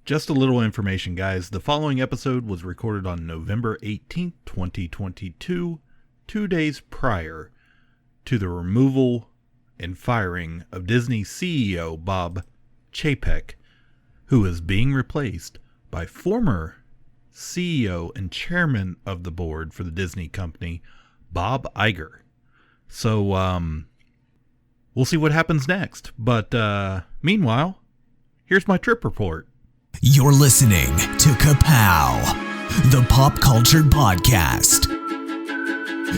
Just a little information, guys. The following episode was recorded on November 18th, 2022, 2 days prior to the removal and firing of Disney CEO Bob Chapek, who is being replaced by former CEO and chairman of the board for the Disney company, Bob Iger. So, we'll see what happens next. But, meanwhile, here's my trip report. You're listening to Ka-Pow, the pop culture podcast.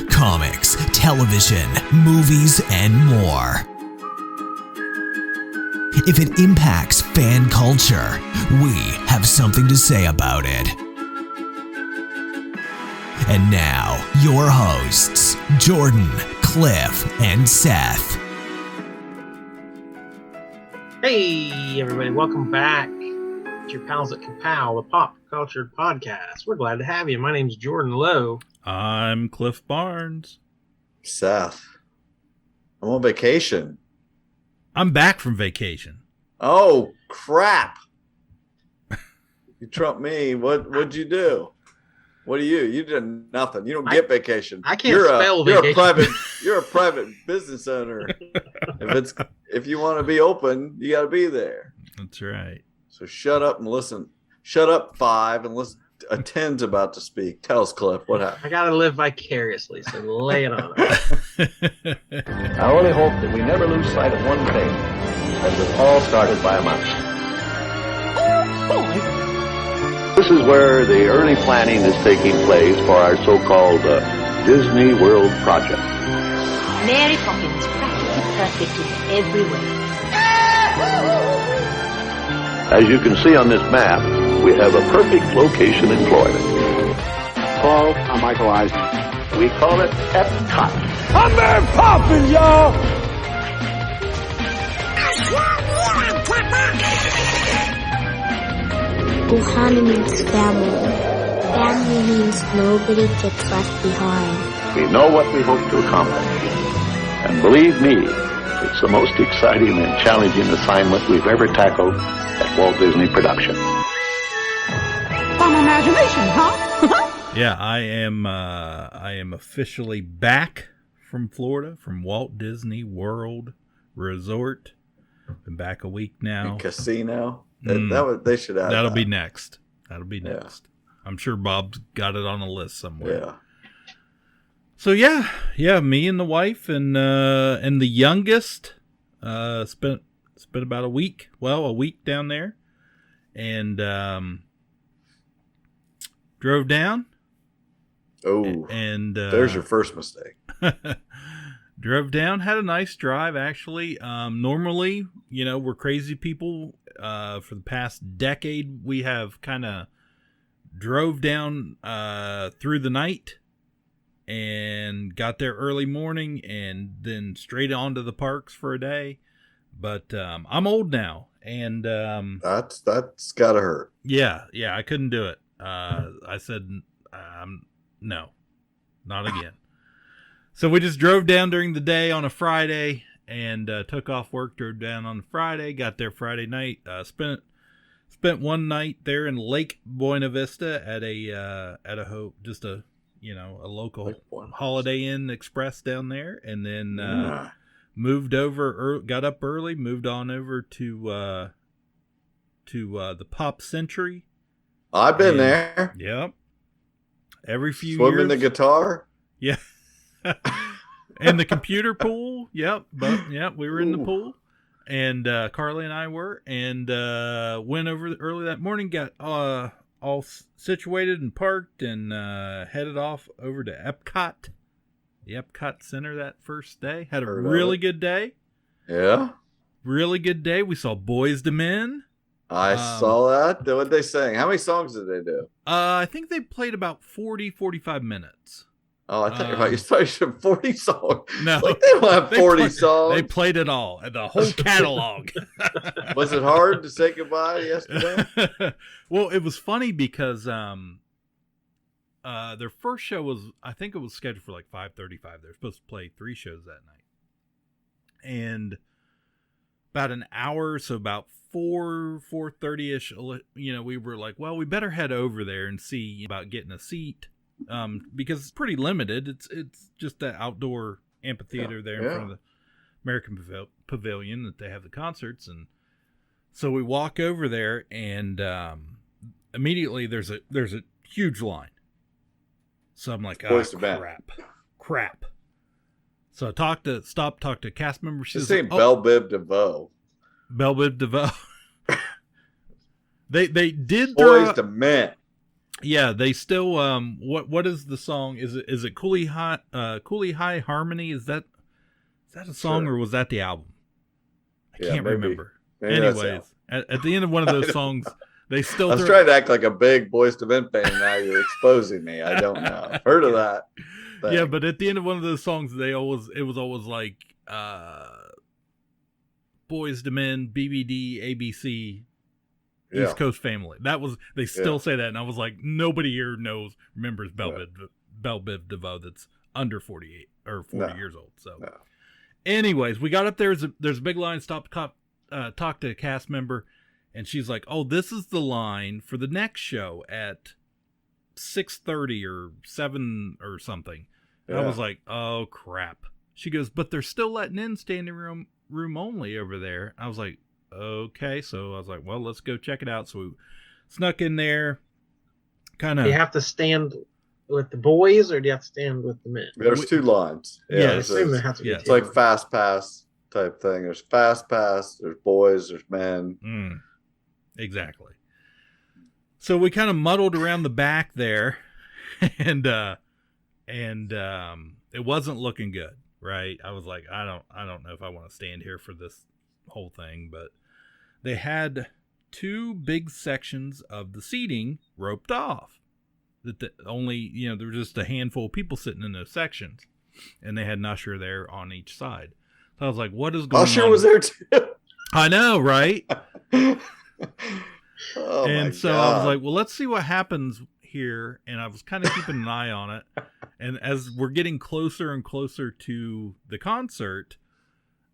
Comics, television, movies, and more. If it impacts fan culture, we have something to say about it. And now, your hosts, Jordan, Cliff, and Seth. Hey, everybody, welcome back to your pals at Ka-Pow, the pop culture podcast. We're glad to have you. My name's Jordan Lowe. I'm Cliff Barnes. Seth. I'm on vacation. I'm back from vacation. Oh, crap. You trumped me. What'd you do? What do you? You did nothing. You don't get vacation. I can't spell vacation. You're a private business owner. If you want to be open, you got to be there. That's right. So shut up and listen. Shut up, 5, and listen. A 10's about to speak. Tell us, Cliff, what happened? I got to live vicariously, so lay it on us. I only hope that we never lose sight of one thing, that was all started by a mouse. This is where the early planning is taking place for our so-called Disney World project. Mary Poppins, practically perfect in every way. As you can see on this map, we have a perfect location in Florida. Hello, I'm Michael Eisner. We call it Epcot. I'm Mary Poppins, y'all! Ohana means family. Family means nobody gets left behind. We know what we hope to accomplish. And believe me, it's the most exciting and challenging assignment we've ever tackled at Walt Disney Productions. Fun imagination, huh? Yeah, I am officially back from Florida, from Walt Disney World Resort. Been back a week now. Casino. They should add That'll that. be next. That'll be next. I'm sure Bob's got it on a list somewhere. Yeah. So yeah, me and the wife and the youngest spent about a week down there, and drove down. Oh, and there's your first mistake. Drove down, had a nice drive actually. Normally, we're crazy people. For the past decade, we have kind of drove down through the night and got there early morning and then straight on to the parks for a day. But I'm old now, and that's gotta hurt. Yeah, I couldn't do it. I said no, not again. So we just drove down during the day on a Friday and took off work, drove down on Friday, got there Friday night, spent one night there in Lake Buena Vista at a local Holiday Inn Express down there, and then moved over, got up early, moved on over to the Pop Century. I've been there. Yep. Every few Swimming years. the guitar. Yeah. And the computer pool. Yep. We were in the pool. And Carly and I were. And went over early that morning, got all situated and parked, and headed off over to Epcot. The Epcot Center that first day. Had a really good day. Yeah. Really good day. We saw Boys to Men. I saw that. What they sang? How many songs did they do? I think they played about 45 minutes. Oh, I thought you said 40 songs. No. Like they don't have 40 songs. They played it all, the whole catalog. Was it hard to say goodbye yesterday? Well, it was funny because their first show was, I think it was scheduled for like 5:35. They were supposed to play 3 shows that night. And about an hour, so about 4:30ish, we were like, well, we better head over there and see about getting a seat, because it's pretty limited. It's just the outdoor amphitheater there in front of the American Pavilion that they have the concerts. And so we walk over there, and immediately there's a huge line. So I'm like, oh, crap. So I talked to cast members. She's like, Belle Biv DeVoe. Belle Biv DeVoe. They did Boys to Men. Yeah, they still what is the song? Is it Cooley High Harmony? Is that a song or was that the album? I can't remember. Maybe anyways, at the end of one of those songs, they still. I was trying to act like a big Boys to Men fan. Now you're exposing me. I don't know. I've heard of that. Yeah, but at the end of one of those songs, it was always like Boys to Men, BBD, ABC, East Coast Family. They still say that, and I was like, nobody here remembers Belle Biv DeVoe that's under 48 or 40 years old. So, anyways, we got up there. There's a big line. Talk to a cast member, and she's like, "Oh, this is the line for the next show at 6:30 or 7 or something." And I was like, "Oh crap!" She goes, "But they're still letting in standing room only over there." I was like, "Okay." So I was like, "Well, let's go check it out." So we snuck in there. Kind of. Do you have to stand with the boys, or do you have to stand with the men? There's two lines. Yeah, I assume there has to be it's like fast pass type thing. There's fast pass. There's boys. There's men. Exactly. So we kind of muddled around the back there, and it wasn't looking good, right? I was like, I don't know if I want to stand here for this whole thing, but they had two big sections of the seating roped off. That only, there were just a handful of people sitting in those sections, and they had an usher there on each side. So I was like, what is going on? Usher was there too. I know, right? Oh, and so I was like, well, let's see what happens here. And I was kind of keeping an eye on it. And as we're getting closer and closer to the concert,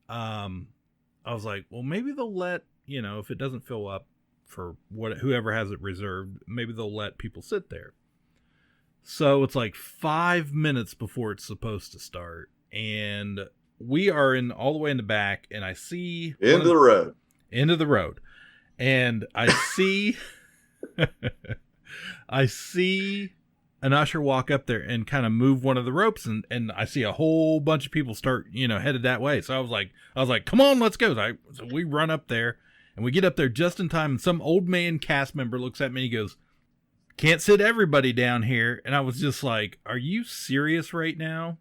I was like, well, maybe they'll let, if it doesn't fill up for whoever has it reserved, maybe they'll let people sit there. So it's like 5 minutes before it's supposed to start. And we are all the way in the back, and I see into the road. And I see, an usher walk up there and kind of move one of the ropes, and I see a whole bunch of people start, headed that way. So I was like, come on, let's go. So we run up there, and we get up there just in time. And some old man cast member looks at me and he goes, "Can't sit everybody down here." And I was just like, are you serious right now?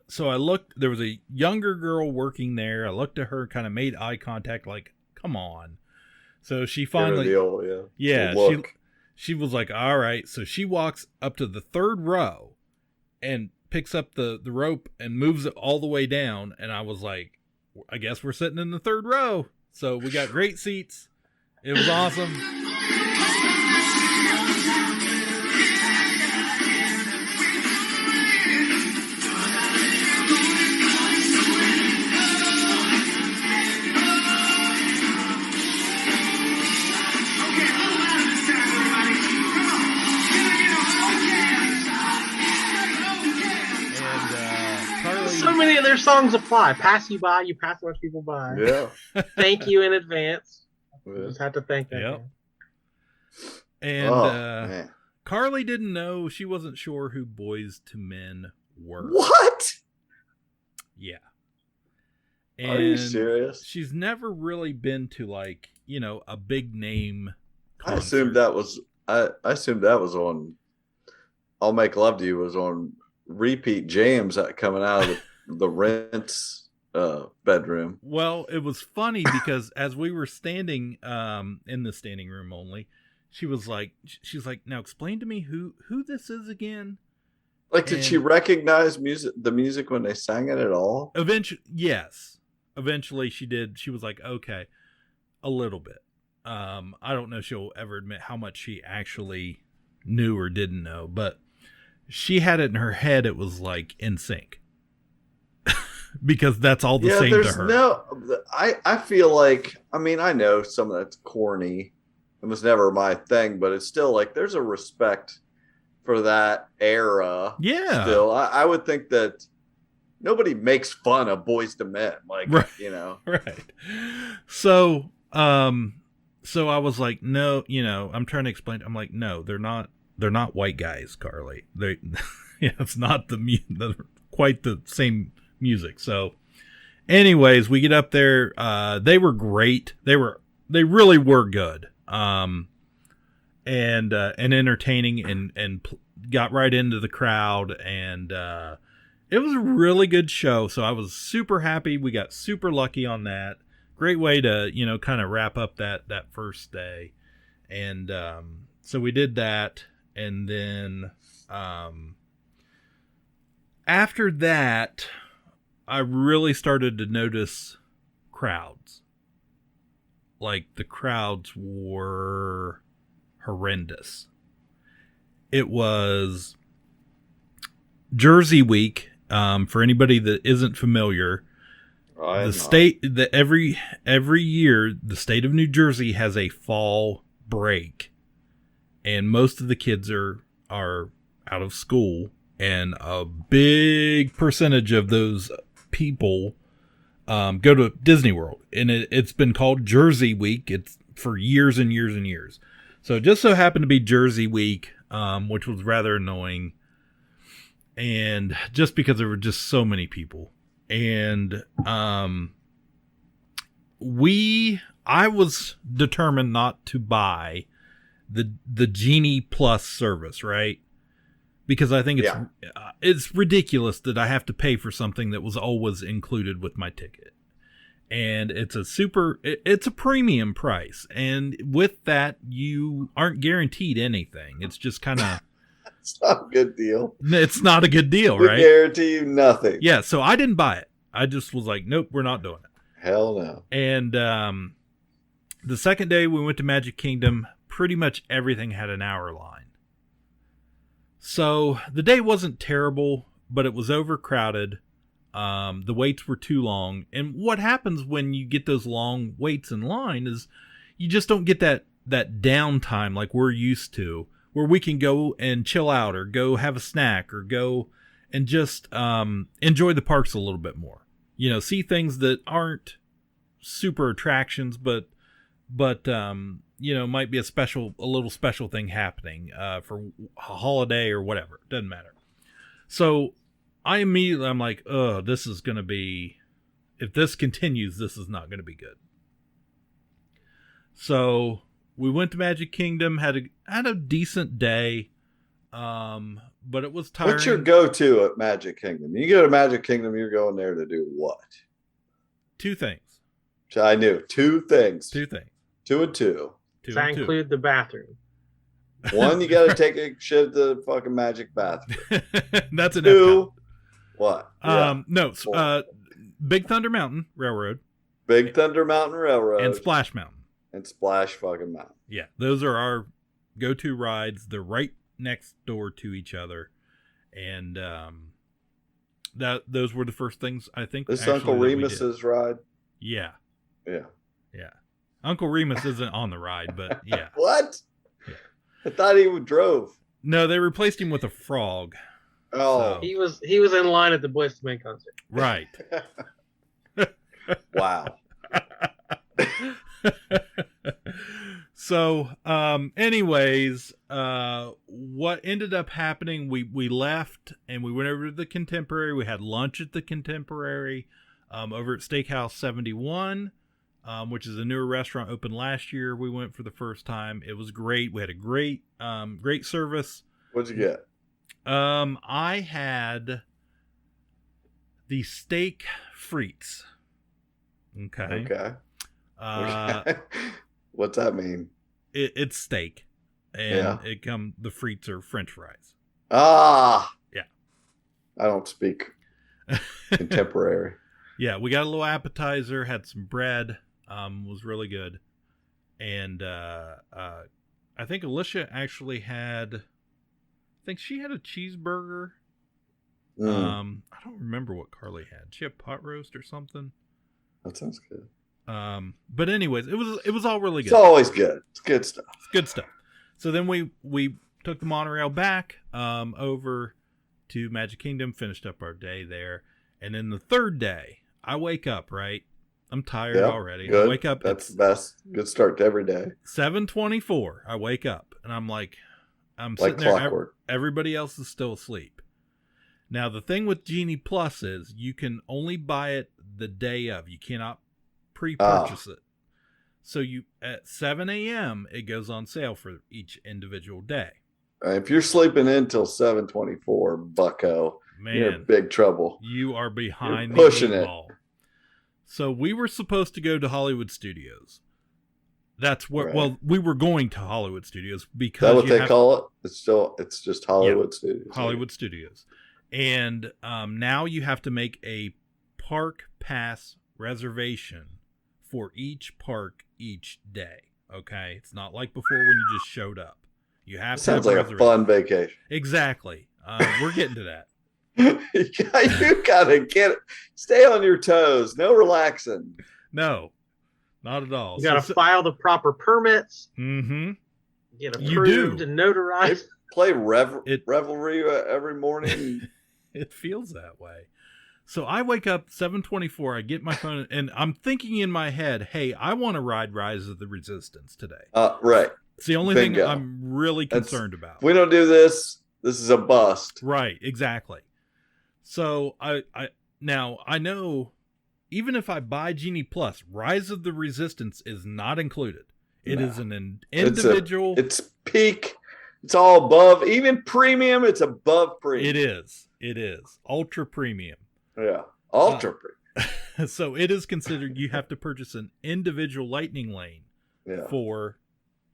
So I looked, there was a younger girl working there. I looked at her, kind of made eye contact, like, come on. So she finally, she was like, all right. So she walks up to the third row and picks up the rope and moves it all the way down. And I was like, I guess we're sitting in the third row. So we got great seats. It was awesome. So many of their songs apply. Pass you by, you pass a bunch of people by. Yeah. Thank you in advance. Just have to thank them. Yep. And Carly didn't know. She wasn't sure who Boys to Men were. What? Yeah. And are you serious? She's never really been to, like, a big name concert. I assumed that was on I'll Make Love to You was on repeat jams coming out of the Rent's bedroom. Well, it was funny because as we were standing in the standing room only, she's like, now explain to me who this is again. Like, did she recognize the music when they sang it at all? Eventually, yes. Eventually she did. She was like, okay, a little bit. I don't know if she'll ever admit how much she actually knew or didn't know, but she had it in her head. It was like NSYNC. because that's all the same to her. I feel like, I mean, I know some of that's corny. It was never my thing, but it's still like there's a respect for that era. Yeah. Still, I would think that nobody makes fun of Boys to Men, like, right. Right. So I was like, no, I'm trying to explain. I'm like, no, they're not white guys, Carly. It's not quite the same music. So anyways, we get up there. They were great. They really were good. And entertaining and got right into the crowd, and it was a really good show. So I was super happy. We got super lucky on that. Great way to, kind of wrap up that first day. And so we did that. And then after that, I really started to notice crowds. Like, the crowds were horrendous. It was Jersey Week. For anybody that isn't familiar, every year the state of New Jersey has a fall break, and most of the kids are out of school, and a big percentage of those people go to Disney World, and it's been called Jersey Week. It's for years and years and years. So it just so happened to be Jersey Week, which was rather annoying. And just because there were just so many people. And I was determined not to buy the Genie Plus service, right? Because I think it's ridiculous that I have to pay for something that was always included with my ticket. And it's a premium price. And with that, you aren't guaranteed anything. It's just kind of... It's not a good deal. It's not a good deal, right? They guarantee you nothing. Yeah, so I didn't buy it. I just was like, nope, we're not doing it. Hell no. And the second day we went to Magic Kingdom, pretty much everything had an hour line. So the day wasn't terrible, but it was overcrowded. The waits were too long. And what happens when you get those long waits in line is you just don't get that downtime like we're used to, where we can go and chill out or go have a snack or go and just enjoy the parks a little bit more. See things that aren't super attractions, but might be a little special thing happening for a holiday or whatever. Doesn't matter. So I'm like, oh, this is going to be, if this continues, this is not going to be good. So we went to Magic Kingdom, had a decent day, but it was tiring. What's your go-to at Magic Kingdom? You go to Magic Kingdom, you're going there to do what? Two things. I knew. Two things. Two things. Two and two. Does that include the bathroom? One, you got to take a shit at the fucking Magic bathroom. That's an two. What? No. Big Thunder Mountain Railroad. Big Thunder Mountain Railroad. And Splash Mountain. And Splash fucking Mountain. Yeah, those are our go-to rides. They're right next door to each other, and those were the first things I think. This Uncle Remus's ride. Yeah. Yeah. Yeah. Uncle Remus isn't on the ride, but yeah. What? Yeah. I thought he drove. No, they replaced him with a frog. Oh, so. He was in line at the Boys to Men concert. Right. Wow. So, anyways, what ended up happening, we left and we went over to the Contemporary. We had lunch at the Contemporary, over at Steakhouse 71, which is a newer restaurant opened last year. We went for the first time. It was great. We had a great service. What'd you get? I had the steak frites. Okay. What's that mean? It's steak, and the frites are French fries. Ah, yeah. I don't speak contemporary. Yeah, we got a little appetizer, had some bread, was really good, and I think Alicia actually had, I think she had a cheeseburger. I don't remember what Carly had. She had pot roast or something. That sounds good. But anyways, it was all really good. It's always good. It's good stuff. It's good stuff. So then we took the monorail back over to Magic Kingdom, finished up our day there, and then the third day, I wake up, right? I'm tired already. Good. I wake up. That's the best. Good start to every day. 7:24. I wake up and I'm like, I'm like sitting clockwork. there. Everybody else is still asleep. Now the thing with Genie Plus is you can only buy it the day of. You cannot pre-purchase it. So you at 7 a.m. it goes on sale for each individual day. If you're sleeping in till 7:24, bucko, you're in big trouble. You are behind You're pushing the it. ball. So we were supposed to go to Hollywood Studios. That's what. Right. Well, we were going to Hollywood Studios because Is that what they call it? It's just Hollywood Studios. Hollywood Studios, and now you have to make a park pass reservation for each park each day. Okay, it's not like before when you just showed up. You have to. Sounds have like a fun vacation. Exactly. We're getting to that. You gotta stay on your toes. No relaxing. No, not at all. You got to file the proper permits. Mm-hmm. Get approved and notarized. They play Revelry every morning. It feels that way. So I wake up 7:24. I get my phone, and I'm thinking in my head, "Hey, I want to ride Rise of the Resistance today." Right. It's the only thing I'm really concerned about. If we don't do this, this is a bust. Right. Exactly. So I now I know even if I buy Genie Plus, Rise of the Resistance is not included. It is an individual. It's peak. It's all above. Even premium, it's above premium. It is. Ultra premium. Yeah. Ultra premium. So it is considered you have to purchase an individual lightning lane for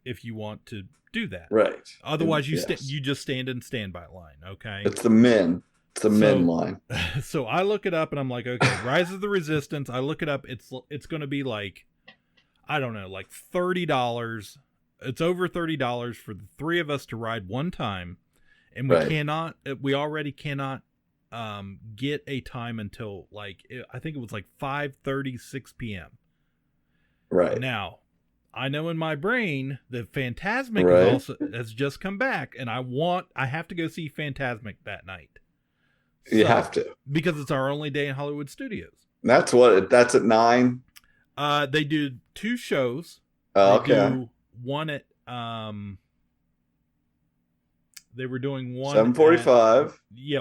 if you want to do that. Right. Otherwise, you just stand in standby line. Okay. It's the men. It's the men line. So I look it up and I'm like, okay, Rise of the Resistance. I look it up. It's going to be like, I don't know, like $30. It's over $30 for the three of us to ride one time, and we already cannot get a time until I think it was like 5:30, 6 p.m. Right. Now, I know in my brain that Fantasmic has just come back, and I have to go see Fantasmic that night. You have to. Because it's our only day in Hollywood Studios. That's at 9. They do 2 shows. Oh, they okay. do one at they were doing one 7:45.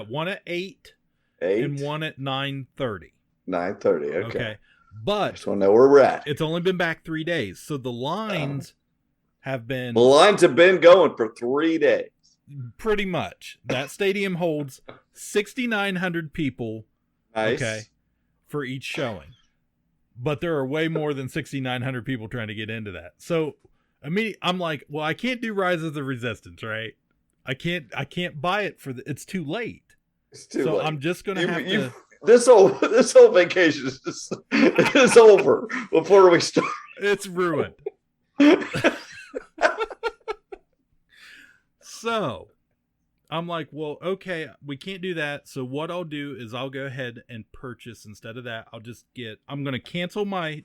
One at 8 8 and one at 9:30. 9:30. Okay. But I just want to know where we're at. It's only been back 3 days. So the lines have been going for 3 days. Pretty much. That stadium holds 6,900 people. Nice. Okay. For each showing. But there are way more than 6,900 people trying to get into that. So I'm like, well, I can't do Rise of the Resistance, right? I can't buy it it's too late. It's too late. I'm just gonna have to. This whole vacation is over before we start. It's ruined. So I'm like, well, okay, we can't do that. So what I'll do is I'll go ahead and purchase instead of that. I'm going to cancel my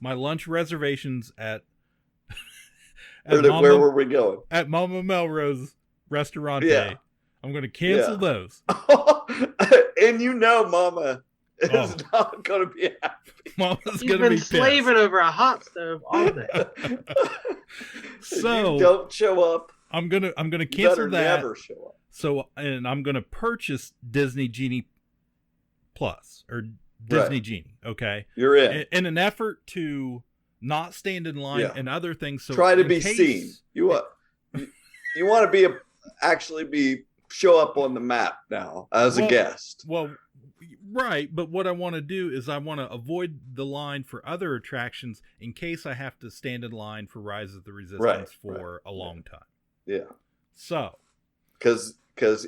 lunch reservations at where were we going? At Mama Melrose Restaurante. I'm going to cancel those. And Mama is not going to be happy. Mama's going to be pissed. Slaving over a hot stove all day. So don't show up. I'm gonna cancel that. Never show up. So, and I'm gonna purchase Disney Genie Plus or Disney Genie. Okay, you're in an effort to not stand in line and other things. So try to be seen. You want to show up on the map now as a guest. Well, right. But what I want to do is I want to avoid the line for other attractions in case I have to stand in line for Rise of the Resistance for a long time. Yeah. So, because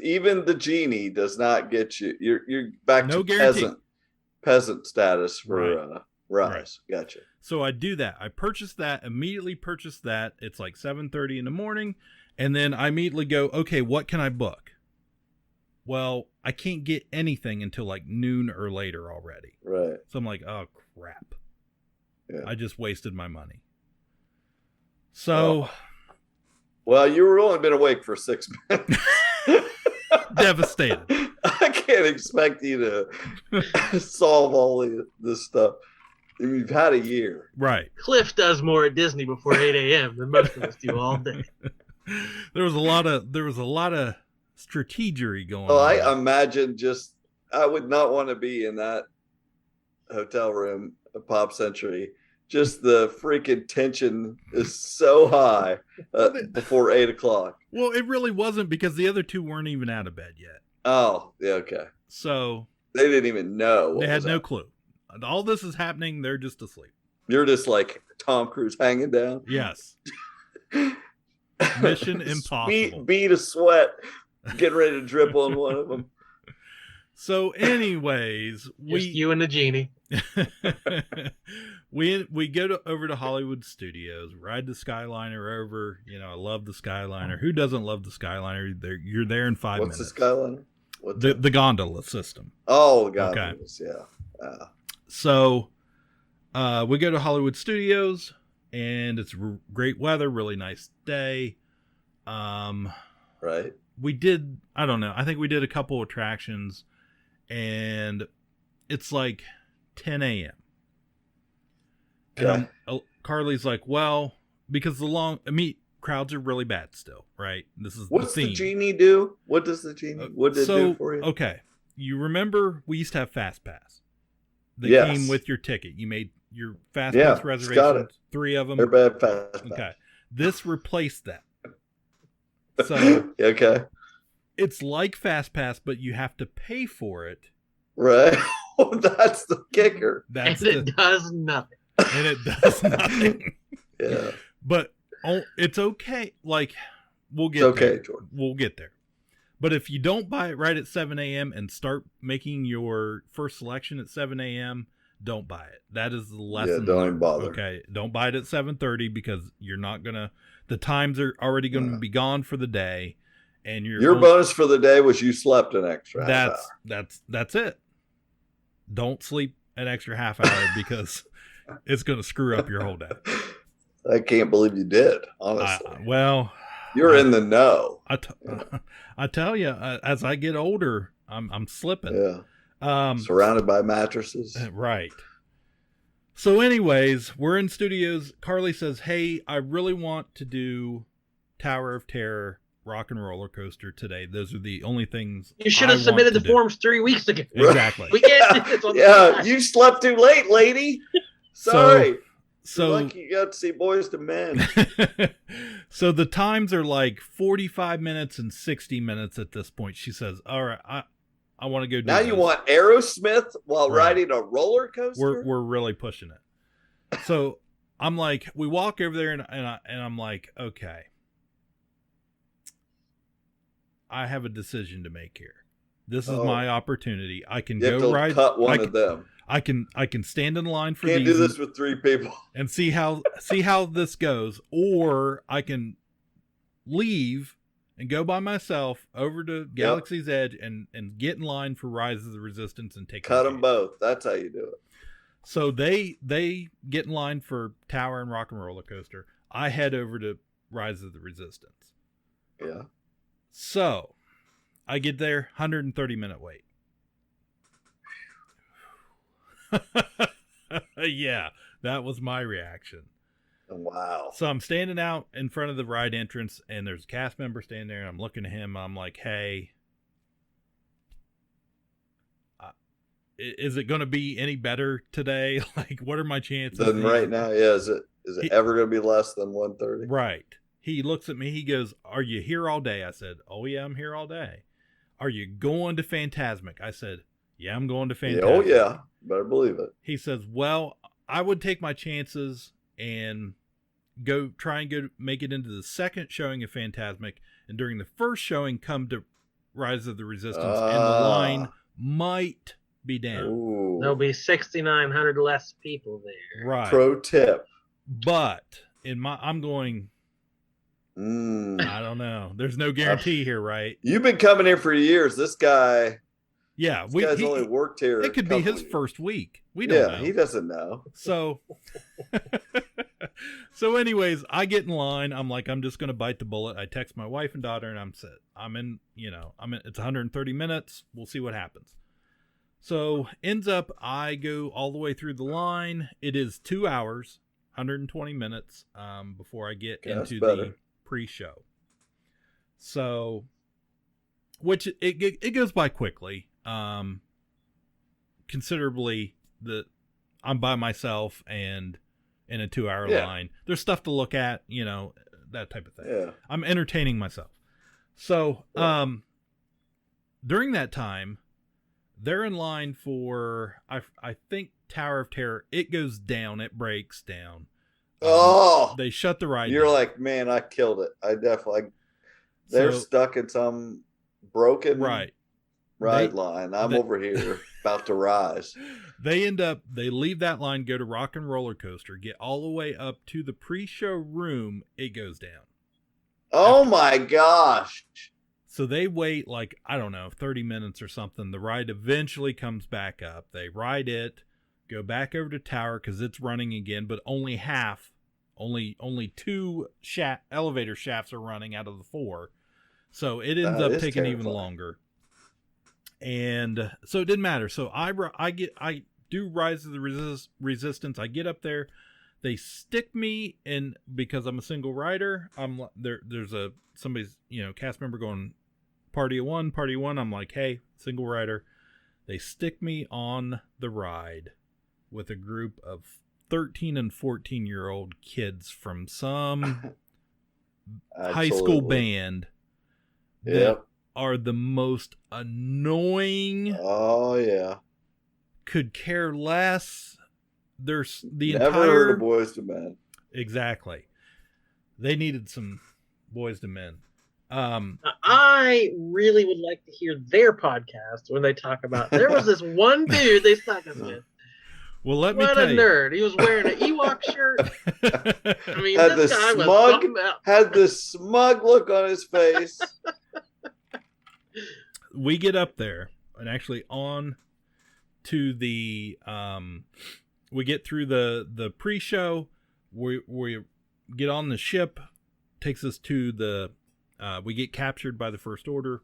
even the genie does not get you. You're back to guarantee. peasant status for Rise. Right. Gotcha. So I do that. I immediately purchase that. It's like 7:30 in the morning, and then I immediately go, okay, what can I book? well, I can't get anything until like noon or later already. Right. So I'm like, oh crap. Yeah. I just wasted my money. So. Well, you were only been awake for 6 minutes. Devastated. I can't expect you to solve all this stuff. You've had a year. Right. Cliff does more at Disney before 8 a.m. than most of us do all day. There was a lot of strategery going on. Oh, I imagine I would not want to be in that hotel room at Pop Century. Just the freaking tension is so high before 8 o'clock. Well, it really wasn't because the other two weren't even out of bed yet. Oh, yeah, okay. So they didn't even know. They had no clue. All this is happening. They're just asleep. You're just like Tom Cruise hanging down. Yes. Mission impossible. Bead of sweat, getting ready to drip on one of them. So, anyways, just you and the genie. we go over to Hollywood Studios, ride the Skyliner over. You know, I love the Skyliner. Who doesn't love the Skyliner? You're there in 5 minutes. What's the Skyliner? The gondola system. Oh, the gondolas, okay. Yeah. So, we go to Hollywood Studios, and it's great weather, really nice day. Right. We did, I don't know, I think we did a couple attractions, and it's like 10 a.m. Okay. And Carly's like, well, because crowds are really bad still, right? This is What's the the genie do? What does the genie? What did it do for you? Okay, you remember we used to have Fast Pass. They came with your ticket. You made your Fast Pass reservations. Got it. 3 of them. They're bad Fast Pass. Okay, this replaced that. So okay, it's like Fast Pass, but you have to pay for it. Right. Well, that's the kicker. It does nothing. And it does nothing. Yeah. But it's okay. Like, we'll get there. Jordan. We'll get there. But if you don't buy it right at 7 a.m. and start making your first selection at 7 a.m., don't buy it. That is the lesson. Yeah, don't even bother. Okay. Don't buy it at 7:30 because you're not going to, the times are already going to be gone for the day. And your bonus for the day was you slept an extra half hour. That's it. Don't sleep an extra half hour because it's going to screw up your whole day. I can't believe you did, honestly. You're in the know. I tell you, as I get older, I'm slipping. Yeah. Surrounded by mattresses. Right. So anyways, we're in studios. Carly says, hey, I really want to do Tower of Terror, Rock and Roller Coaster today. Those are the only things you should have submitted the forms 3 weeks ago. Exactly. We can't do this on the you slept too late, lady. Sorry. So lucky you got to see Boys to Men. So the times are like 45 minutes and 60 minutes at this point. She says, all right, I want to go do now this. You want Aerosmith while riding a roller coaster? We're really pushing it. So I'm like, we walk over there and I'm like, okay, I have a decision to make here. This is my opportunity. I can go ride. Cut one of them. I can stand in line for Can't these do this with 3 people and see how this goes, or I can leave and go by myself over to Galaxy's Edge and get in line for Rise of the Resistance and take cut them both. That's how you do it. So they get in line for Tower and Rock and Roller Coaster. I head over to Rise of the Resistance. Yeah. So I get there, 130-minute wait. Yeah, that was my reaction. Wow. So I'm standing out in front of the ride entrance, and there's a cast member standing there, and I'm looking at him. I'm like, hey, is it going to be any better today? Like, what are my chances? Then right now, yeah. Is it ever going to be less than 130? Right. He looks at me. He goes, are you here all day? I said, oh, yeah, I'm here all day. Are you going to Fantasmic? I said, yeah, I'm going to Fantasmic. Yeah, oh, yeah. Better believe it. He says, well, I would take my chances and try and make it into the second showing of Fantasmic, and during the first showing come to Rise of the Resistance, and the line might be down. Ooh. There'll be 6,900 less people there. Right. Pro tip. But I'm going, I don't know. There's no guarantee here, right? You've been coming here for years. This guy. Yeah, this guy's only worked here. It could be his first week. We don't know. He doesn't know. So, so anyways, I get in line. I'm like, I'm just going to bite the bullet. I text my wife and daughter, and I'm set. I'm in. It's 130 minutes. We'll see what happens. So ends up, I go all the way through the line. It is 2 hours, 120 minutes before I get into the pre-show. So, which it goes by quickly. Considerably. I'm by myself and in a 2 hour line. There's stuff to look at, that type of thing. Yeah. I'm entertaining myself. So, during that time, they're in line for, I think, Tower of Terror. It goes down. It breaks down. They shut the ride You're down. like, man, I killed it. They're stuck in some broken ride line. I'm over here about to rise. They leave that line, go to Rock and Roller Coaster, get all the way up to the pre-show room. It goes down. Oh my gosh. So they wait 30 minutes or something. The ride eventually comes back up. They ride it, go back over to Tower because it's running again, but only half. Only two elevator shafts are running out of the 4. So it ends up taking even longer. And so it didn't matter. So I do Rise of the Resistance. I get up there. They stick me in because I'm a single rider. There's somebody's cast member going party of one. I'm like, hey, single rider. They stick me on the ride with a group of 13 and 14-year-old kids from some high school band that are the most annoying. Oh yeah. Could care less. There's the Never entire heard of Boys to Men. Exactly. They needed some Boys to Men. I really would like to hear their podcast when they talk about. There was this one dude they stuck us with. Well, let me tell you. What a nerd! He was wearing an Ewok shirt. I mean, had this guy was had this smug look on his face. We get up there and actually on to the we get through the pre-show. We get on the ship, takes us to the we get captured by the First Order,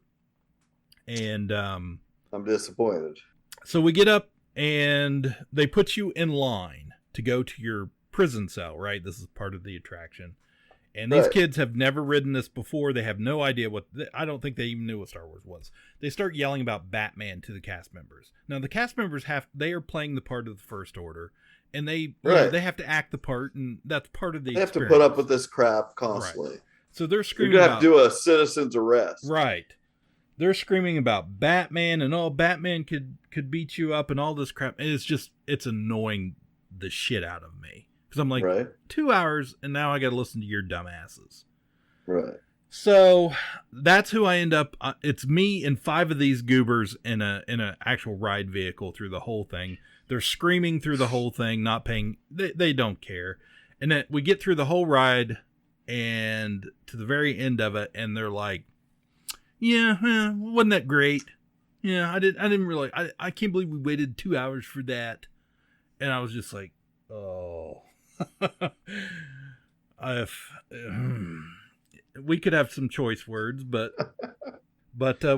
and I'm disappointed. So we get up and they put you in line to go to your prison cell, right? This is part of the attraction. And these kids have never ridden this before. They have no idea I don't think they even knew what Star Wars was. They start yelling about Batman to the cast members. Now the cast members they are playing the part of the First Order, and they have to act the part, and that's part of the experience. They have to put up with this crap constantly. Right. So they're screaming You're going to have to do a citizen's arrest. Right. They're screaming about Batman and Batman could beat you up and all this crap. And it's annoying the shit out of me. Because I'm like, 2 hours and now I got to listen to your dumbasses. Right. So that's who I end up. It's me and 5 of these goobers in a actual ride vehicle through the whole thing. They're screaming through the whole thing, not paying. They don't care. And then we get through the whole ride and to the very end of it, and they're like, "Yeah, wasn't that great? Yeah, I didn't really. I can't believe we waited 2 hours for that." And I was just like, "Oh." We could have some choice words, but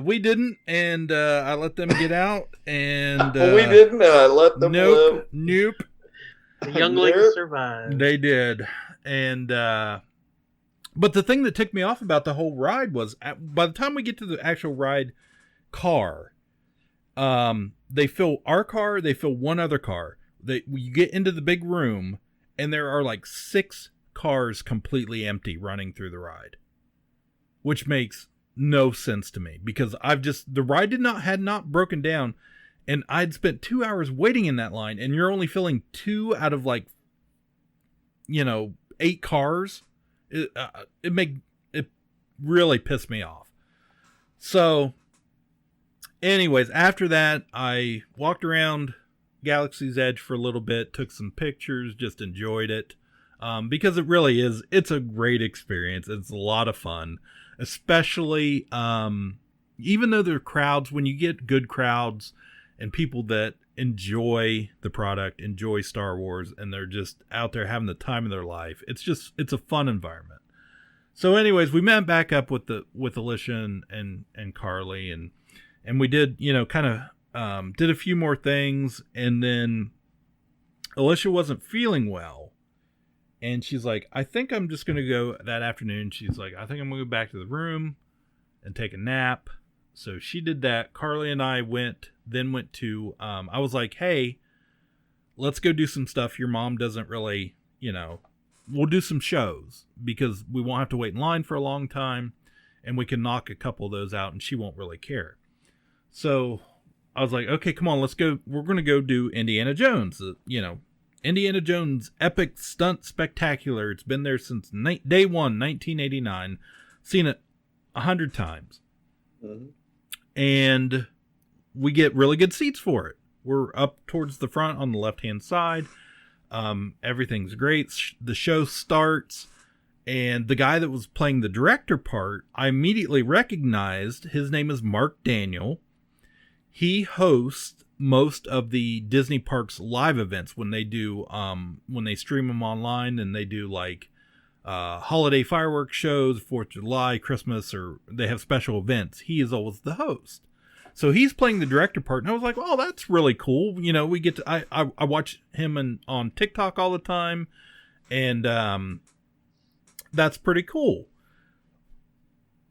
we didn't, and I let them get out, and we didn't. I let them live. Nope. The younglings survived. They did, and but the thing that ticked me off about the whole ride was, by the time we get to the actual ride car, they fill our car, they fill one other car. You get into the big room, and there are like 6 cars completely empty running through the ride, which makes no sense to me because the ride had not broken down, and I'd spent 2 hours waiting in that line, and you're only filling 2 out of 8 cars. It really pissed me off. So anyways, after that, I walked around Galaxy's Edge for a little bit, took some pictures, just enjoyed it. because it really is. It's a great experience. It's a lot of fun, especially even though there are crowds. When you get good crowds and people that enjoy the product, enjoy Star Wars, and they're just out there having the time of their life, it's a fun environment. So anyways, we met back up with Alicia and Carly, and we did, kind of did a few more things, and then Alicia wasn't feeling well, and she's like, I think I'm just going to go that afternoon. She's like, I think I'm going to go back to the room and take a nap. So she did that. Carly and I went to, I was like, hey, let's go do some stuff. Your mom doesn't really, we'll do some shows because we won't have to wait in line for a long time, and we can knock a couple of those out and she won't really care. So I was like, okay, come on, let's go. We're going to go do Indiana Jones, Indiana Jones Epic Stunt Spectacular. It's been there since day one, 1989. Seen it 100 times. Mm-hmm. And we get really good seats for it. We're up towards the front on the left-hand side. Everything's great. The show starts, and the guy that was playing the director part, I immediately recognized. His name is Mark Daniel. He hosts most of the Disney Parks live events when they do, when they stream them online, and they do like holiday fireworks shows, 4th of July, Christmas, or they have special events. He is always the host. So he's playing the director part, and I was like, "Oh, that's really cool." We get to I watch him on TikTok all the time, and that's pretty cool.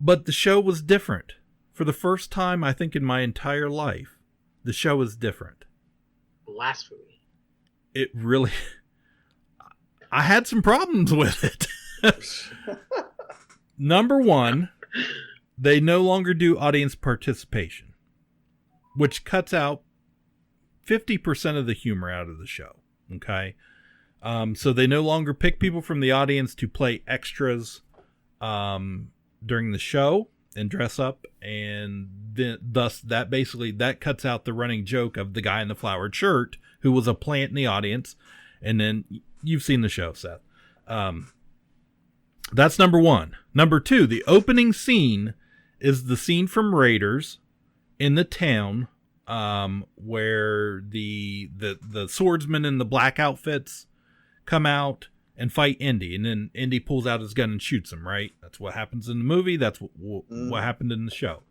But the show was different. For the first time, I think, in my entire life, the show is different. Blasphemy. It really... I had some problems with it. Number one, they no longer do audience participation, which cuts out 50% of the humor out of the show. Okay. So they no longer pick people from the audience to play extras during the show and dress up, and thus that cuts out the running joke of the guy in the flowered shirt who was a plant in the audience. And then you've seen the show, Seth. That's number one. Number two, the opening scene is the scene from Raiders in the town, where the swordsmen in the black outfits come out and fight Indy, and then Indy pulls out his gun and shoots him, right? That's what happens in the movie. That's what happened in the show.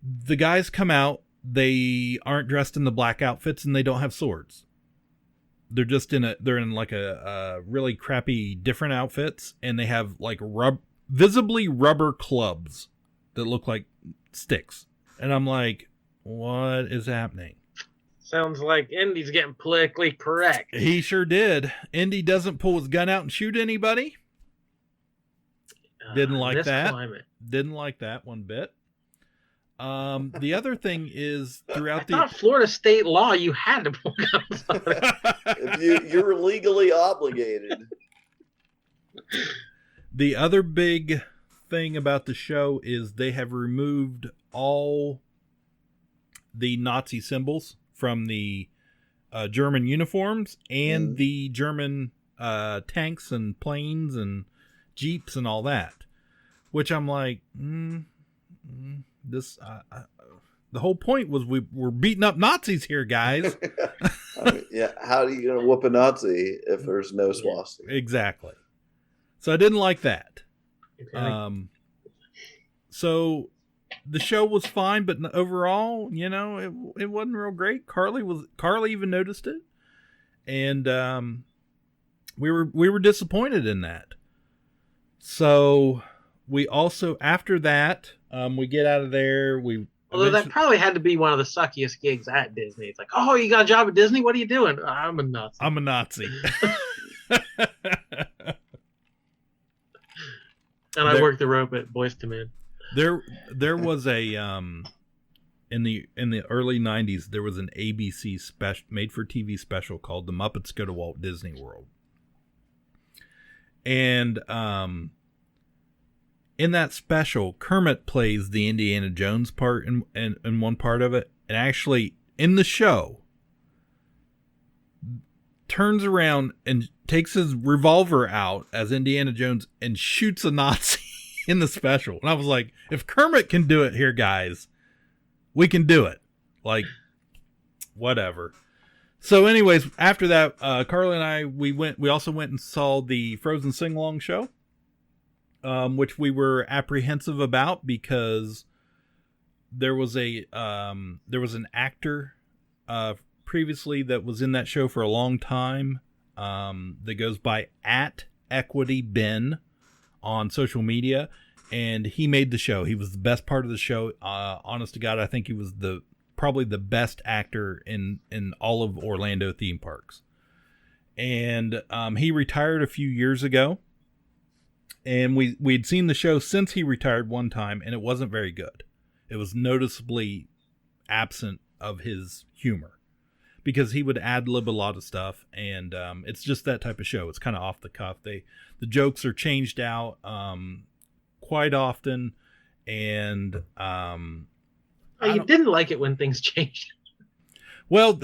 The guys come out, they aren't dressed in the black outfits, and they don't have swords. They're just they're in like a really crappy different outfits, and they have like visibly rubber clubs that look like sticks. And I'm like, what is happening? Sounds like Indy's getting politically correct. He sure did. Indy doesn't pull his gun out and shoot anybody. Didn't like that. Climate. Didn't like that one bit. The other thing is throughout I thought Florida state law, you had to pull guns on it. You're legally obligated. The other big thing about the show is they have removed all the Nazi symbols from the German uniforms and the German tanks and planes and jeeps and all that, which I'm like, this the whole point was we're beating up Nazis here, guys. I mean, yeah, how are you gonna whoop a Nazi if there's no swastika? Exactly. So I didn't like that. Okay. So the show was fine, but overall, it wasn't real great. Carly even noticed it, and we were disappointed in that. So we also, after that, we get out of there. Although that probably had to be one of the suckiest gigs at Disney. It's like, oh, you got a job at Disney? What are you doing? I'm a Nazi. And I worked the rope at Boys to Men. There was a in the early 90s there was an ABC made for TV special called The Muppets Go to Walt Disney World. And in that special, Kermit plays the Indiana Jones part in one part of it. And actually in the show, turns around and takes his revolver out as Indiana Jones and shoots a Nazi in the special. And I was like, if Kermit can do it here, guys, we can do it. Like, whatever. So anyways, after that, Carly and I, we also went and saw the Frozen Sing-Along show, which we were apprehensive about because there was an actor previously that was in that show for a long time that goes by @EquityBen on social media, and he made the show. He was the best part of the show. Honest to God, I think he was probably the best actor in all of Orlando theme parks. And he retired a few years ago, and we'd seen the show since he retired one time, and it wasn't very good. It was noticeably absent of his humor because he would ad-lib a lot of stuff, and it's just that type of show. It's kind of off the cuff. The jokes are changed out quite often, and you didn't like it when things changed. Well,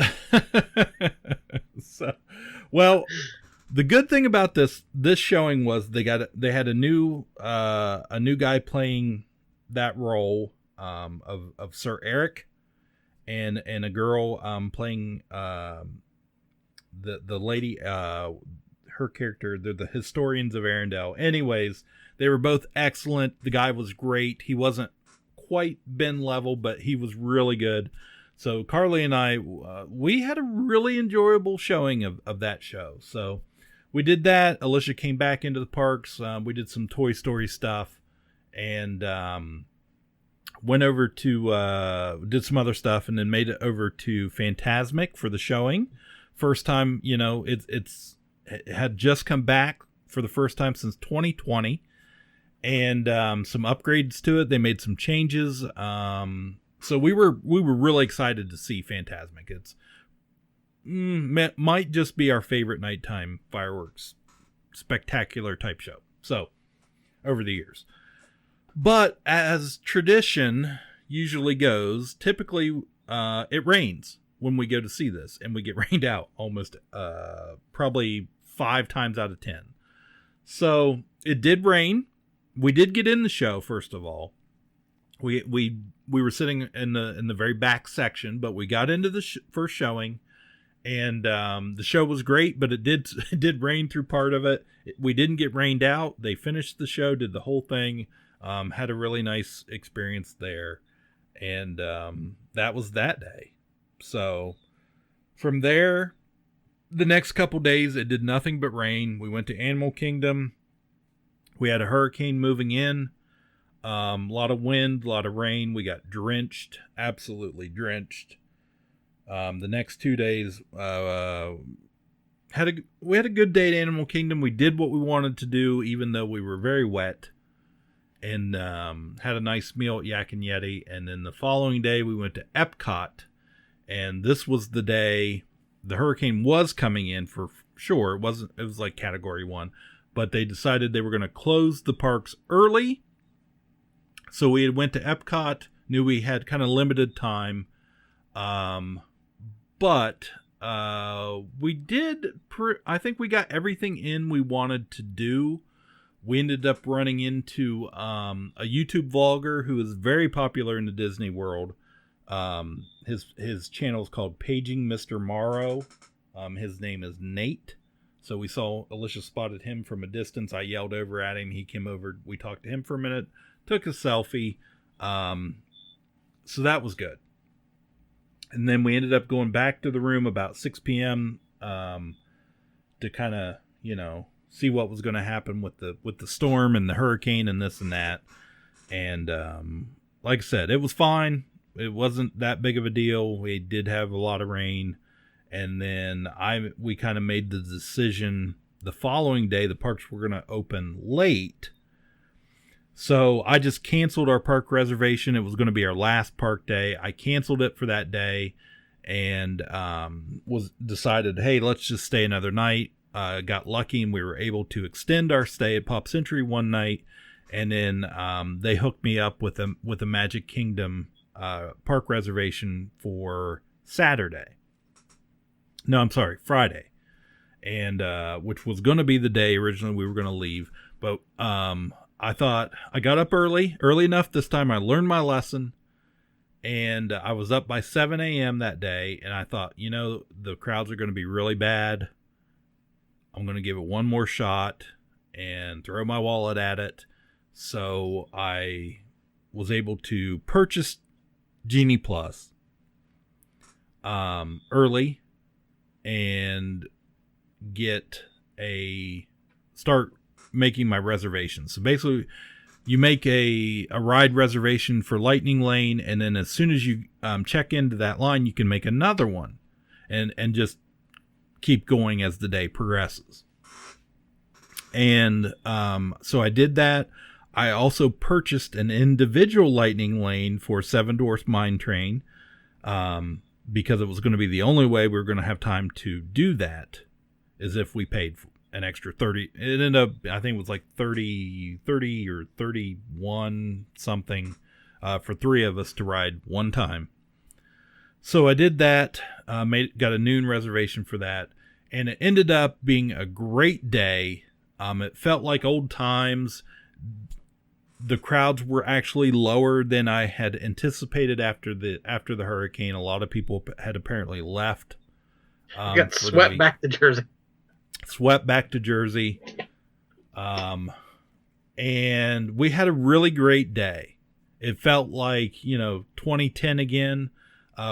the good thing about this showing was they had a new guy playing that role of Sir Eric, and a girl playing the lady, her character. They're the historians of Arendelle. Anyways, they were both excellent. The guy was great. He wasn't quite Ben level, but he was really good. So Carly and I, we had a really enjoyable showing of that show. So we did that. Alicia came back into the parks. We did some Toy Story stuff, and went over to did some other stuff, and then made it over to Fantasmic for the showing. First time, it had just come back for the first time since 2020. And some upgrades to it. They made some changes. So we were really excited to see Fantasmic. It's might just be our favorite nighttime fireworks spectacular type show. So over the years, but as tradition usually goes, typically it rains when we go to see this, and we get rained out almost probably 5 times out of 10. So it did rain. We did get in the show. First of all, we were sitting in the very back section, but we got into the first showing, and the show was great. But it did rain through part of it. We didn't get rained out. They finished the show, did the whole thing, had a really nice experience there, and that was that day. So from there, the next couple days, it did nothing but rain. We went to Animal Kingdom. We had a hurricane moving in, a lot of wind, a lot of rain. We got drenched, absolutely drenched. The next 2 days, we had a good day at Animal Kingdom. We did what we wanted to do, even though we were very wet, and had a nice meal at Yak and Yeti. And then the following day, we went to Epcot, and this was the day the hurricane was coming in for sure. It was like Category 1. But they decided they were going to close the parks early. So we went to Epcot, knew we had kind of limited time. But we did, I think we got everything in we wanted to do. We ended up running into a YouTube vlogger who is very popular in the Disney world. His channel is called Paging Mr. Morrow. His name is Nate. So we saw, Alicia spotted him from a distance. I yelled over at him. He came over. We talked to him for a minute, took a selfie. So that was good. And then we ended up going back to the room about 6 p.m. To kind of, see what was going to happen with the storm and the hurricane and this and that. And like I said, it was fine. It wasn't that big of a deal. We did have a lot of rain. And then we kind of made the decision the following day, the parks were going to open late. So I just canceled our park reservation. It was going to be our last park day. I canceled it for that day and decided, hey, let's just stay another night. Got lucky and we were able to extend our stay at Pop Century one night. And then they hooked me up with a Magic Kingdom park reservation for Friday. and which was going to be the day originally we were going to leave. But I thought I got up early enough this time. I learned my lesson, and I was up by 7 a.m. that day, and I thought, the crowds are going to be really bad. I'm going to give it one more shot and throw my wallet at it. So I was able to purchase Genie Plus early and start making my reservations. So basically, you make a ride reservation for Lightning Lane, and then as soon as you check into that line, you can make another one and just keep going as the day progresses. And so I did that. I also purchased an individual Lightning Lane for Seven Dwarfs Mine Train because it was going to be the only way we were going to have time to do that is if we paid an extra 30. It ended up, I think it was like 30 or 31 something for three of us to ride one time. So I did that, got a noon reservation for that, and it ended up being a great day. It felt like old times. The crowds were actually lower than I had anticipated after the hurricane. A lot of people had apparently left. Got swept back to Jersey. And we had a really great day. It felt like 2010 again.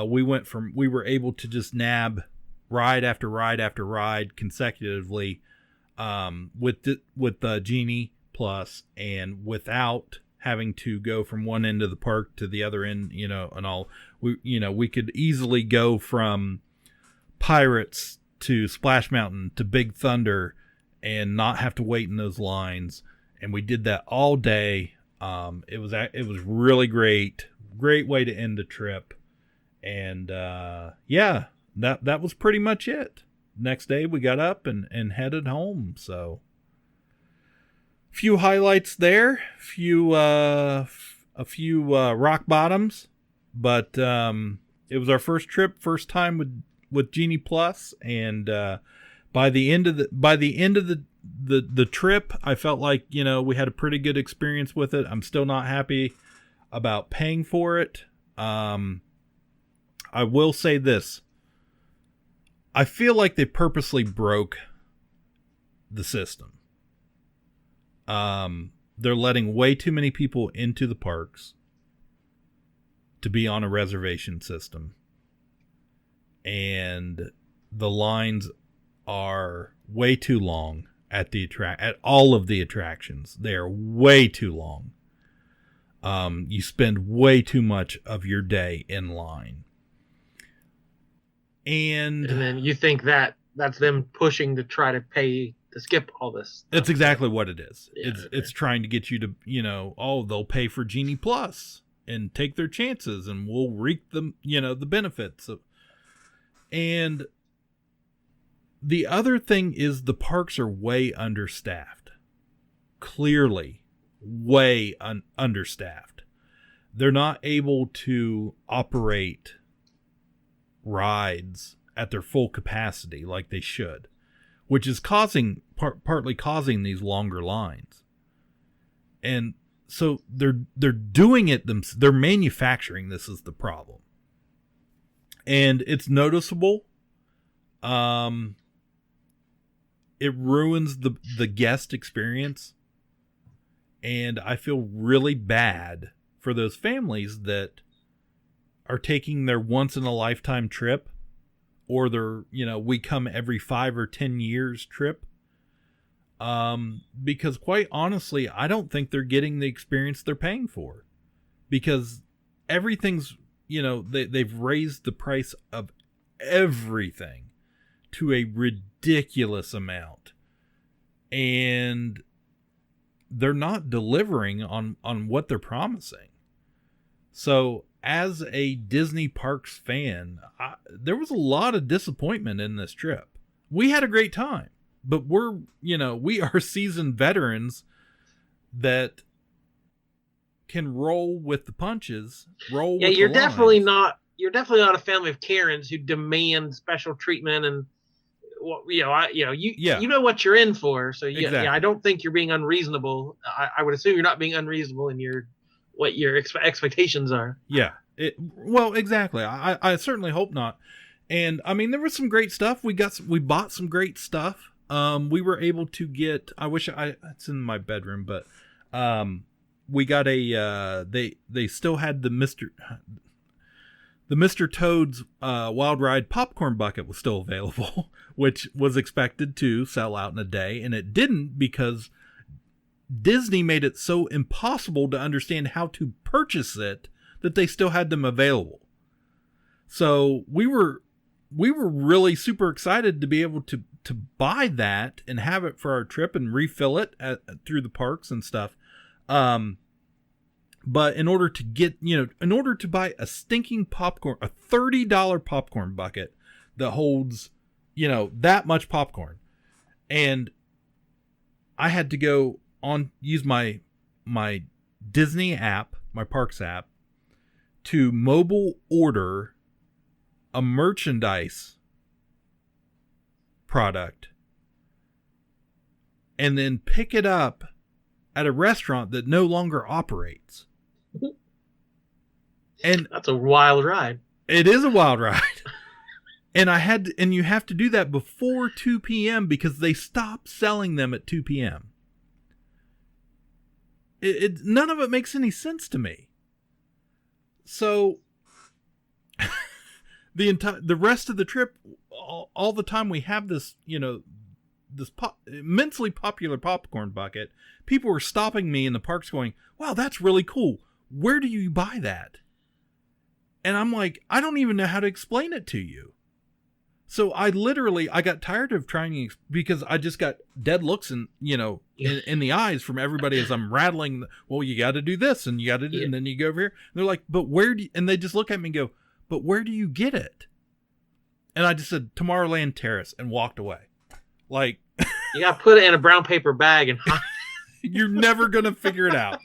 We were able to just nab ride after ride after ride consecutively with the Genie Plus, and without having to go from one end of the park to the other end, and all. We could easily go from Pirates to Splash Mountain to Big Thunder and not have to wait in those lines. And we did that all day. It was really great way to end the trip. And that was pretty much it. Next day we got up and headed home. So few highlights there, a few rock bottoms, but it was our first time with Genie Plus, and by the end of the trip, I felt like we had a pretty good experience with it. I'm still not happy about paying for it. I will say this: I feel like they purposely broke the system. They're letting way too many people into the parks to be on a reservation system. And the lines are way too long at all of the attractions. They are way too long. You spend way too much of your day in line. And then you think that's them pushing to try to pay to skip all this. That's exactly what it is. Yeah, it's trying to get you to, they'll pay for Genie Plus and take their chances, and we'll reap them, the benefits of. And the other thing is the parks are way understaffed. Clearly way understaffed. They're not able to operate rides at their full capacity like they should, which is partly causing these longer lines. And so they're doing it they're manufacturing this is the problem. And it's noticeable. It ruins the guest experience. And I feel really bad for those families that are taking their once in a lifetime trip, or their, we come every 5 or 10 years trip. Because quite honestly, I don't think they're getting the experience they're paying for, because everything's, they've raised the price of everything to a ridiculous amount, and they're not delivering on what they're promising. So as a Disney Parks fan, there was a lot of disappointment in this trip. We had a great time, but we are seasoned veterans that can roll with the punches. You're definitely not a family of Karens who demand special treatment and well, you know what you're in for. So Exactly. I don't think you're being unreasonable. I would assume you're not being unreasonable in what your expectations are. Yeah. Well, exactly. I certainly hope not. And I mean, there was some great stuff. We bought some great stuff. We were able to get, it's in my bedroom, but, we got they still had the Mr. Toad's, Wild Ride popcorn bucket was still available, which was expected to sell out in a day. And it didn't, because Disney made it so impossible to understand how to purchase it that they still had them available. So we were really super excited to be able to buy that and have it for our trip and refill it through the parks and stuff. But in order to buy a stinking popcorn, a $30 popcorn bucket that holds, that much popcorn, and I had to go use my Disney app, my Parks app, to mobile order a merchandise product and then pick it up at a restaurant that no longer operates. And that's a wild ride. It is a wild ride. And you have to do that before 2 p.m. because they stop selling them at 2 p.m. None of it makes any sense to me. So the rest of the trip, all the time we have this, this immensely popular popcorn bucket, people were stopping me in the parks going, wow, that's really cool. Where do you buy that? And I'm like, I don't even know how to explain it to you. So I got tired of trying, because I just got dead looks in the eyes from everybody as I'm rattling. Well, you got to do this and you got to do, and then you go over here. And they're like, but where do you, and they just look at me and go, but where do you get it? And I just said, Tomorrowland Terrace, and walked away. Like, you got to put it in a brown paper bag and you're never going to figure it out.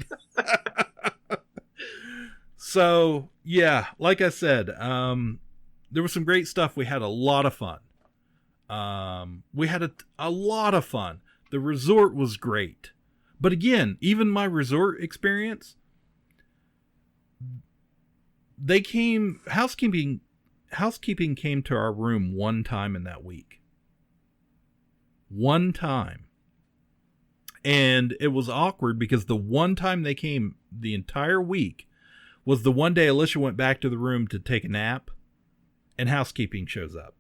So yeah, like I said, there was some great stuff. We had a lot of fun. We had a lot of fun. The resort was great. But again, even my resort experience, housekeeping came to our room one time in that week. One time. And it was awkward because the one time they came the entire week was the one day Alicia went back to the room to take a nap, and housekeeping shows up.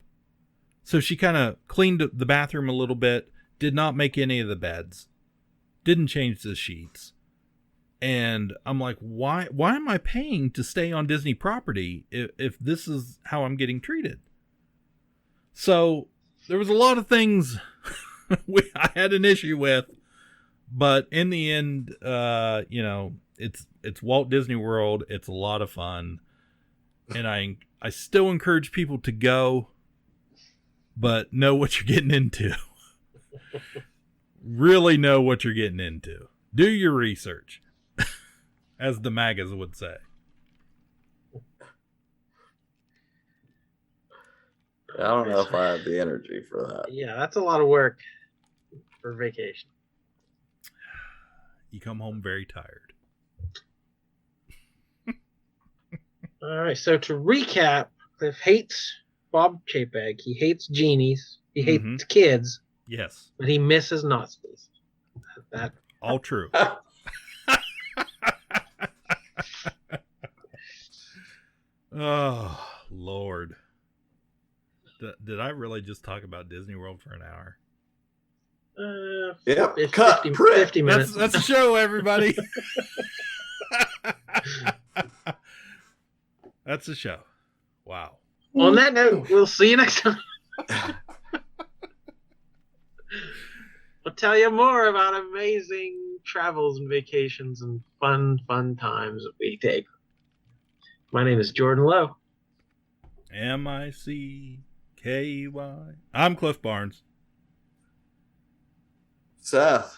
So she kind of cleaned the bathroom a little bit, did not make any of the beds, didn't change the sheets. And I'm like, why am I paying to stay on Disney property if this is how I'm getting treated? So there was a lot of things I had an issue with, but in the end, it's Walt Disney World. It's a lot of fun. And I still encourage people to go, but know what you're getting into. Really know what you're getting into. Do your research, as the magas would say. I don't know if I have the energy for that. Yeah, that's a lot of work for vacation. You come home very tired. All right, so to recap, Cliff hates Bob Chapek. He hates genies. He hates kids. Yes. But he misses Nazis. That all true. Oh, Lord. Did I really just talk about Disney World for an hour? Yep. 50 minutes. That's a show, everybody. That's a show. Wow. On that note, we'll see you next time. We'll tell you more about amazing travels and vacations and fun times that we take. My name is Jordan Lowe. Mickey. I'm Cliff Barnes. Seth.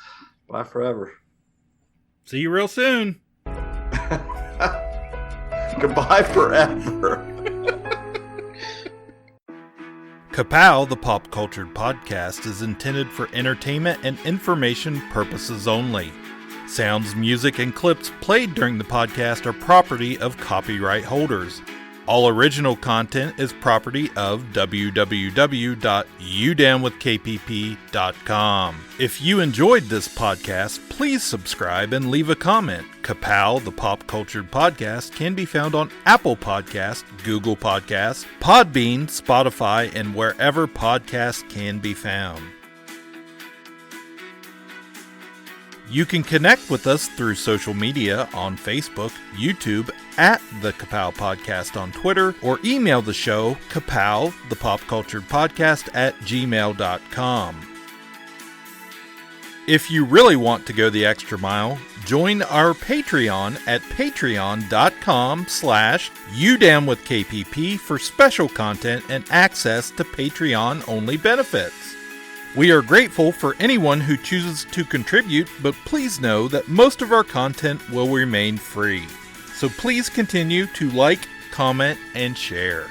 Bye forever. See you real soon. Goodbye forever. Ka-Pow, the pop cultured podcast, is intended for entertainment and information purposes only. Sounds, music, and clips played during the podcast are property of copyright holders. All original content is property of www.udownwithkpp.com. If you enjoyed this podcast, please subscribe and leave a comment. Ka-Pow, the pop cultured podcast, can be found on Apple Podcasts, Google Podcasts, Podbean, Spotify, and wherever podcasts can be found. You can connect with us through social media on Facebook, YouTube, at the Ka-Pow Podcast on Twitter, or email the show, Ka-Pow, the pop cultured podcast, @gmail.com. If you really want to go the extra mile, join our Patreon at patreon.com/udownwithkpp for special content and access to Patreon-only benefits. We are grateful for anyone who chooses to contribute, but please know that most of our content will remain free. So please continue to like, comment, and share.